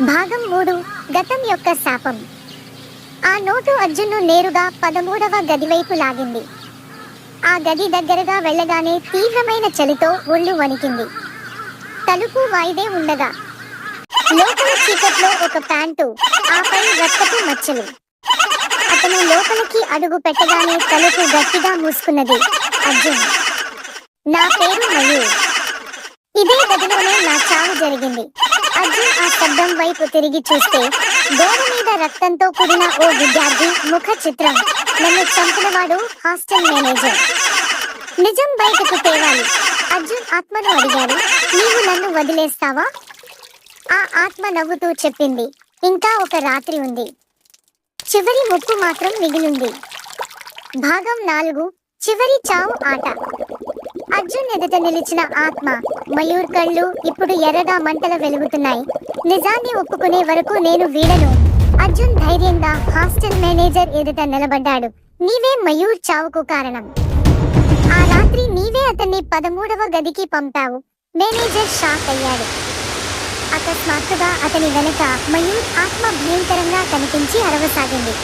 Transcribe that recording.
భాగం 3 గతం యొక్క శాపం. ఆ నోటు అర్జున్ను నేరుగా 13వ గదివైపు లాగింది. ఆ గది దగ్గరగా వెళ్ళగానే తీవ్రమైన చలితో ఒళ్ళు వణికింది. తలుపు వాయిదే ఉండగా లోపల చీకట్లో ఒక ప్యాంటు, ఆపై రక్తపు మచ్చలు. అతను లోపలికి అడుగు పెట్టగానే తలుపు గట్టిగా మూసుకున్నది. అర్జున్, నా పేరు మయూర్. ఇదే గదిలోనే నా చావు జరిగింది. అర్జున్ ఆ శబ్దం వైపు తిరిగి చూస్తే గోడ మీద రక్తంతో కూడిన ఓ విద్యార్థి ముఖ చిత్రం. నన్ను చంపినవాడు హాస్టల్ మేనేజర్. నిజం బయటకు తేవాలి. అర్జున్ ఆత్మను అడిగాడు, నీవు నన్ను వదిలేస్తావా? ఆ ఆత్మ నవ్వుతూ చెప్పింది, ఇంకా ఒక రాత్రి ఉంది. చివరి ముప్పు మాత్రం మిగిలింది. భాగం 4 చివరి చావు ఆట. అర్జున్ ఎదుట నిలిచిన ఆత్మ మయూర్ కళ్ళు ఇప్పుడు ఎర్రగా మంటల వెలుగుతున్నాయి. నిజాన్ని ఒప్పుకునే వరకు నేను వీడను. అర్జున్ ధైర్యంగా హాస్టల్ మేనేజర్ ఎదుట నిలబడ్డాడు. నీవే మయూర్ చావుకు కారణం. ఆ రాత్రి నీవే అతన్ని 13వ గదికి పంపావు. మేనేజర్ షాక్ అయ్యాడు. అకస్మాత్తుగా అతని వెనక మయూర్ ఆత్మ భయంకరంగా కనిపించి అరవసాగింది.